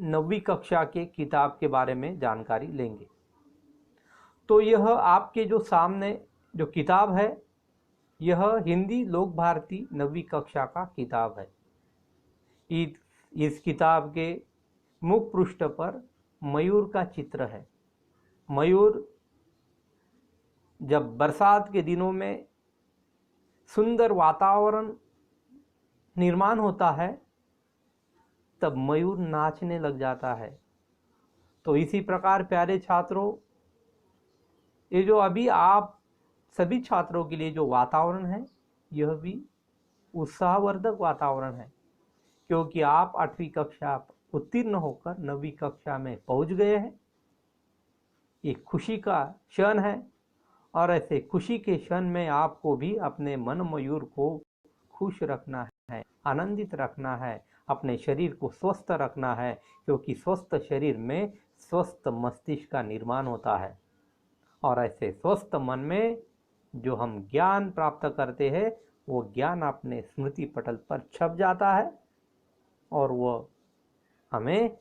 9वीं कक्षा के किताब के बारे में जानकारी लेंगे। तो यह आपके जो सामने जो किताब है, यह हिंदी लोक भारती 9वीं कक्षा का किताब है। इस किताब के मुख पृष्ठ पर मयूर का चित्र है। मयूर जब बरसात के दिनों में सुंदर वातावरण निर्माण होता है, तब मयूर नाचने लग जाता है। तो इसी प्रकार प्यारे छात्रों, ये जो अभी आप सभी छात्रों के लिए जो वातावरण है, यह भी उत्साहवर्धक वातावरण है, क्योंकि आप 8वीं कक्षा उत्तीर्ण होकर 9वीं कक्षा में पहुंच गए हैं। ये खुशी का क्षण है, और ऐसे खुशी के क्षण में आपको भी अपने मन मयूर को खुश रखना है, आनंदित रखना है, अपने शरीर को स्वस्थ रखना है, क्योंकि स्वस्थ शरीर में स्वस्थ मस्तिष्क का निर्माण होता है। और ऐसे स्वस्थ मन में जो हम ज्ञान प्राप्त करते हैं, वो ज्ञान अपने स्मृति पटल पर छप जाता है और वह हमें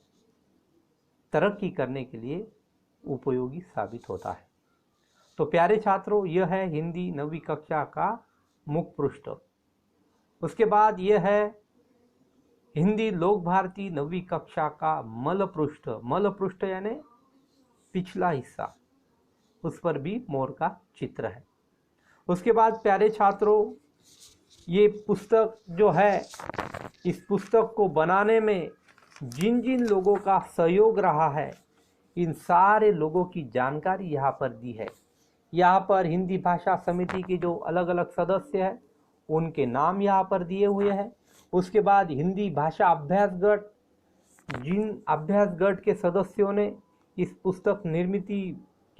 तरक्की करने के लिए उपयोगी साबित होता है। तो प्यारे छात्रों, यह है हिंदी 9वीं कक्षा का मुख पृष्ठ। उसके बाद यह है हिंदी लोक भारती 9वीं कक्षा का मल पृष्ठ। मल पृष्ठ यानी पिछला हिस्सा, उस पर भी मोर का चित्र है। उसके बाद प्यारे छात्रों, ये पुस्तक जो है, इस पुस्तक को बनाने में जिन जिन लोगों का सहयोग रहा है, इन सारे लोगों की जानकारी यहाँ पर दी है। यहाँ पर हिंदी भाषा समिति के जो अलग अलग सदस्य हैं, उनके नाम यहाँ पर दिए हुए हैं। उसके बाद हिंदी भाषा अभ्यास गट, जिन अभ्यास गट के सदस्यों ने इस पुस्तक निर्मिति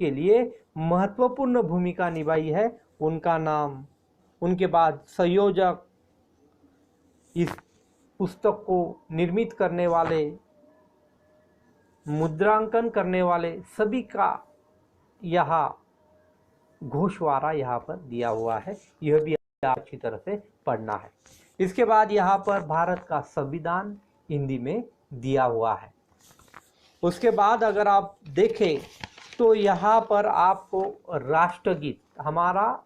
के लिए महत्वपूर्ण भूमिका निभाई है, उनका नाम। उनके बाद संयोजक, इस पुस्तक को निर्मित करने वाले, मुद्रांकन करने वाले सभी का यहाँ घोषवारा यहाँ पर दिया हुआ है। यह भी अच्छी तरह से पढ़ना है। इसके बाद यहाँ पर भारत का संविधान हिंदी में दिया हुआ है। उसके बाद अगर आप देखें तो यहाँ पर आपको राष्ट्रगीत, हमारा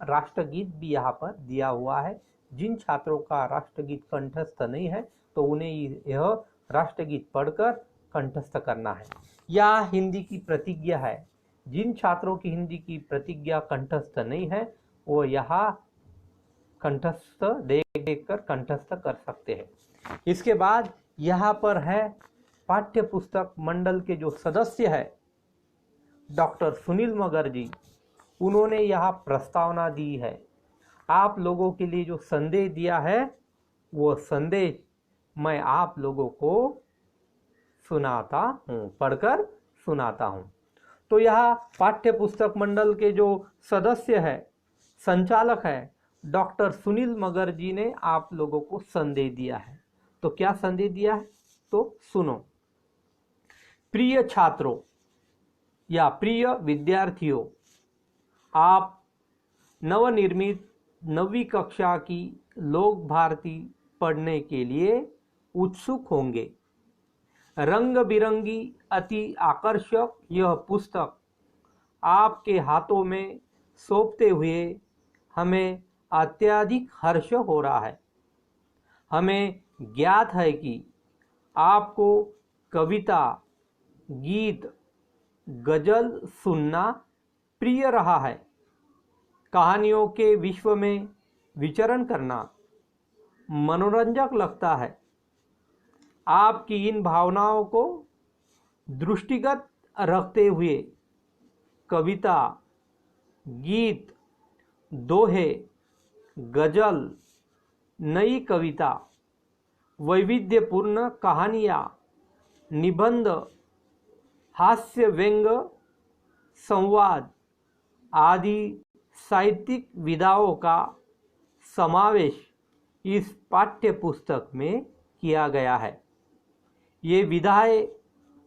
राष्ट्रगीत भी यहाँ पर दिया हुआ है। जिन छात्रों का राष्ट्रगीत कंठस्थ नहीं है, तो उन्हें यह राष्ट्रगीत पढ़कर कंठस्थ करना है। यह हिंदी की प्रतिज्ञा है। जिन छात्रों की हिंदी की प्रतिज्ञा कंठस्थ नहीं है, वो यहाँ कंठस्थ देख कर कंठस्थ कर सकते हैं। इसके बाद यहाँ पर है पाठ्य पुस्तक मंडल के जो सदस्य है, डॉक्टर सुनील मगर जी, उन्होंने यहाँ प्रस्तावना दी है। आप लोगों के लिए जो संदेश दिया है, वो संदेश मैं आप लोगों को सुनाता हूँ, पढ़कर सुनाता हूँ। तो यहाँ पाठ्य पुस्तक मंडल के जो सदस्य है, संचालक है, डॉक्टर सुनील मगर जी ने आप लोगों को संदेश दिया है। तो क्या संदेश दिया है, तो सुनो। प्रिय छात्रों या प्रिय विद्यार्थियों, आप नवनिर्मित 9वीं कक्षा की लोक भारती पढ़ने के लिए उत्सुक होंगे। रंग बिरंगी अति आकर्षक यह पुस्तक आपके हाथों में सौंपते हुए हमें अत्यधिक हर्ष हो रहा है। हमें ज्ञात है कि आपको कविता, गीत, गजल सुनना प्रिय रहा है। कहानियों के विश्व में विचरण करना मनोरंजक लगता है। आपकी इन भावनाओं को दृष्टिगत रखते हुए कविता, गीत, दोहे, गजल, नई कविता, वैविध्यपूर्ण कहानियाँ, निबंध, हास्य व्यंग, संवाद आदि साहित्यिक विधाओं का समावेश इस पाठ्य पुस्तक में किया गया है। ये विधाएं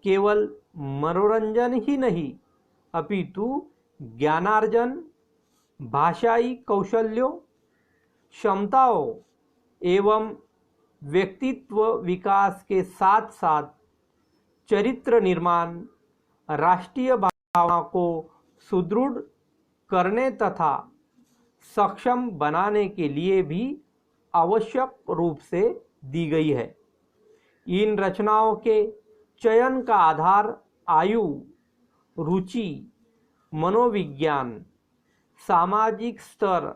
केवल मनोरंजन ही नहीं, अपितु ज्ञानार्जन, भाषाई कौशल्यों, क्षमताओं एवं व्यक्तित्व विकास के साथ साथ चरित्र निर्माण, राष्ट्रीय भावना को सुदृढ़ करने तथा सक्षम बनाने के लिए भी आवश्यक रूप से दी गई है। इन रचनाओं के चयन का आधार आयु, रुचि, मनोविज्ञान, सामाजिक स्तर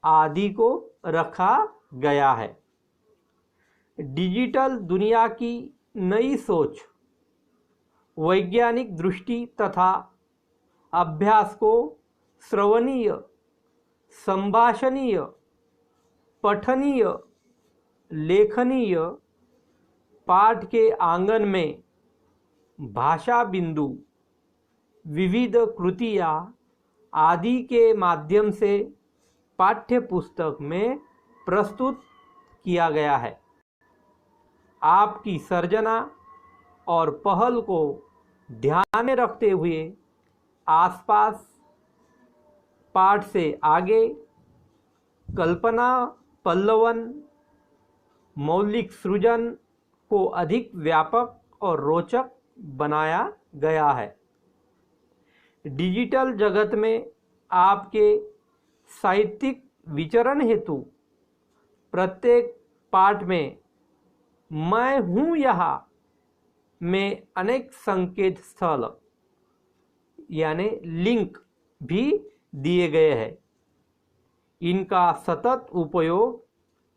आदि को रखा गया है। डिजिटल दुनिया की नई सोच, वैज्ञानिक दृष्टि तथा अभ्यास को श्रवणीय, संभाषणीय, पठनीय, लेखनीय पाठ के आंगन में भाषा बिंदु, विविध कृतियाँ आदि के माध्यम से पाठ्य पुस्तक में प्रस्तुत किया गया है। आपकी सर्जना और पहल को ध्यान में रखते हुए आसपास पाठ से आगे कल्पना, पल्लवन, मौलिक सृजन को अधिक व्यापक और रोचक बनाया गया है। डिजिटल जगत में आपके साहित्यिक विचरण हेतु प्रत्येक पाठ में मैं हूँ यहाँ में अनेक संकेत स्थल यानी लिंक भी दिए गए हैं। इनका सतत उपयोग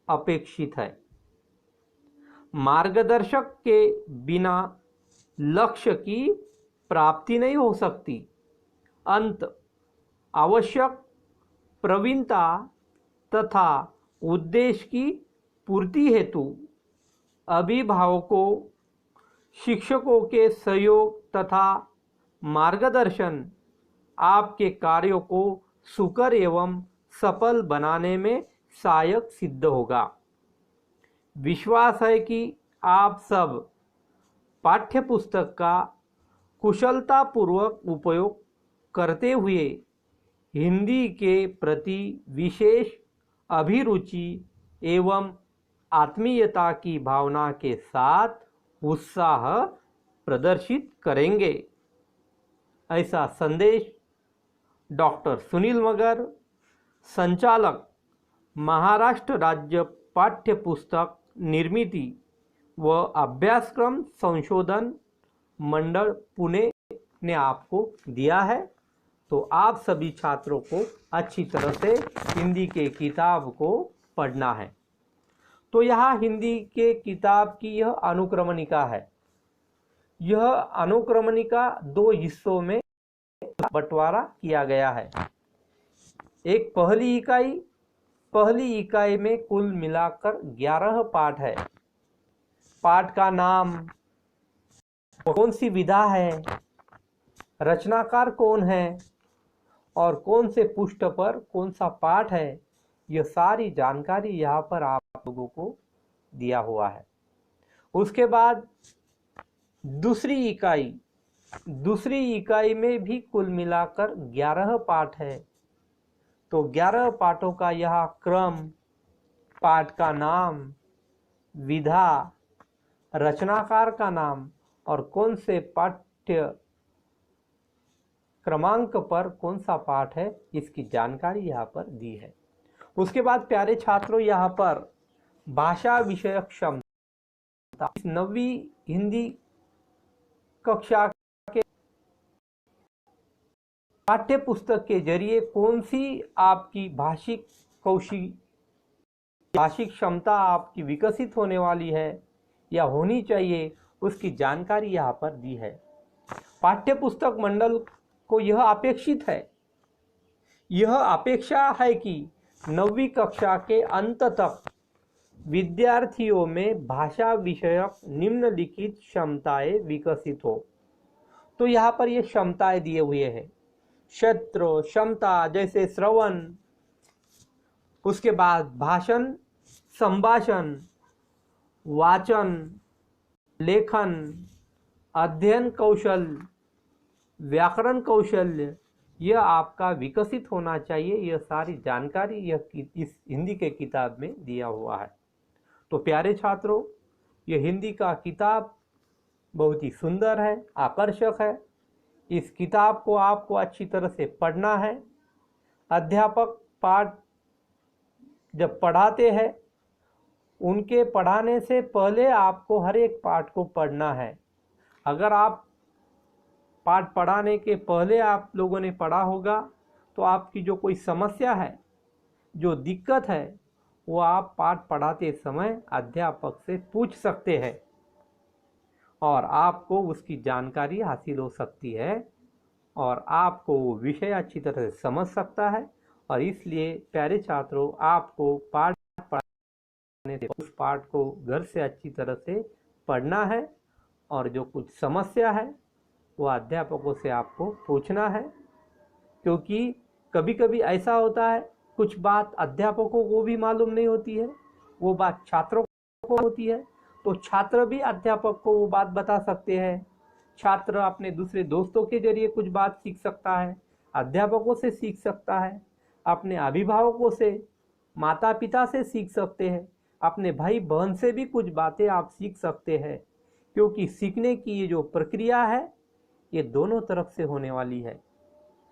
अपेक्षित है। मार्गदर्शक के बिना लक्ष्य की प्राप्ति नहीं हो सकती। अंत आवश्यक प्रवीणता तथा उद्देश्य की पूर्ति हेतु अभिभावकों, शिक्षकों के सहयोग तथा मार्गदर्शन आपके कार्यों को सुकर एवं सफल बनाने में सहायक सिद्ध होगा। विश्वास है कि आप सब पाठ्यपुस्तक का कुशलतापूर्वक उपयोग करते हुए हिंदी के प्रति विशेष अभिरुचि एवं आत्मीयता की भावना के साथ उत्साह प्रदर्शित करेंगे। ऐसा संदेश डॉक्टर सुनील मगर, संचालक महाराष्ट्र राज्य पाठ्यपुस्तक निर्मिती व अभ्यासक्रम संशोधन मंडल पुणे ने आपको दिया है। तो आप सभी छात्रों को अच्छी तरह से हिंदी के किताब को पढ़ना है। तो यहाँ हिंदी के किताब की यह अनुक्रमणिका है। यह अनुक्रमणिका 2 हिस्सों में बंटवारा किया गया है। एक पहली इकाई में कुल मिलाकर 11 पाठ है। पाठ का नाम, कौन सी विधा है, रचनाकार कौन है और कौन से पृष्ठ पर कौन सा पाठ है, यह सारी जानकारी यहाँ पर आप लोगों को दिया हुआ है। उसके बाद दूसरी इकाई में भी कुल मिलाकर 11 पाठ है। तो 11 पाठों का यह क्रम, पाठ का नाम, विधा, रचनाकार का नाम और कौन से पाठ्य क्रमांक पर कौन सा पाठ है, इसकी जानकारी यहाँ पर दी है। उसके बाद प्यारे छात्रों, यहाँ पर भाषा विषयक क्षमता 9वीं हिंदी कक्षा के पाठ्य पुस्तक के जरिए कौन सी आपकी भाषिक क्षमता आपकी विकसित होने वाली है या होनी चाहिए, उसकी जानकारी यहाँ पर दी है। पाठ्य पुस्तक मंडल को यह अपेक्षित है, यह अपेक्षा है कि 9वीं कक्षा के अंत तक विद्यार्थियों में भाषा विषयक निम्नलिखित क्षमताएं विकसित हो। तो यहाँ पर ये क्षमताएं दिए हुए हैं। क्षेत्र क्षमता जैसे श्रवण, उसके बाद भाषण, संभाषण, वाचन, लेखन, अध्ययन कौशल, व्याकरण कौशल्य, यह आपका विकसित होना चाहिए। यह सारी जानकारी इस हिंदी के किताब में दिया हुआ है। तो प्यारे छात्रों, यह हिंदी का किताब बहुत ही सुंदर है, आकर्षक है। इस किताब को आपको अच्छी तरह से पढ़ना है। अध्यापक पाठ जब पढ़ाते हैं, उनके पढ़ाने से पहले आपको हर एक पाठ को पढ़ना है। अगर आप पाठ पढ़ाने के पहले आप लोगों ने पढ़ा होगा तो आपकी जो कोई समस्या है, जो दिक्कत है, वो आप पाठ पढ़ाते समय अध्यापक से पूछ सकते हैं और आपको उसकी जानकारी हासिल हो सकती है और आपको वो विषय अच्छी तरह से समझ सकता है। और इसलिए प्यारे छात्रों, आपको पाठ पढ़ाने से उस पाठ को घर से अच्छी तरह से पढ़ना है और जो कुछ समस्या है वो अध्यापकों से आपको पूछना है, क्योंकि कभी कभी ऐसा होता है कुछ बात अध्यापकों को भी मालूम नहीं होती है, वो बात छात्रों को होती है, तो छात्र भी अध्यापक को वो बात बता सकते हैं। छात्र अपने दूसरे दोस्तों के जरिए कुछ बात सीख सकता है, अध्यापकों से सीख सकता है, अपने अभिभावकों से, माता पिता से सीख सकते हैं, अपने भाई बहन से भी कुछ बातें आप सीख सकते हैं, क्योंकि सीखने की ये जो प्रक्रिया है ये दोनों तरफ से होने वाली है।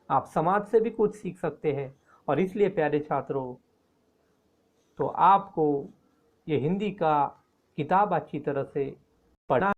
आप समाज से भी कुछ सीख सकते हैं। और इसलिए प्यारे छात्रों, तो आपको ये हिंदी का किताब अच्छी तरह से पढ़ना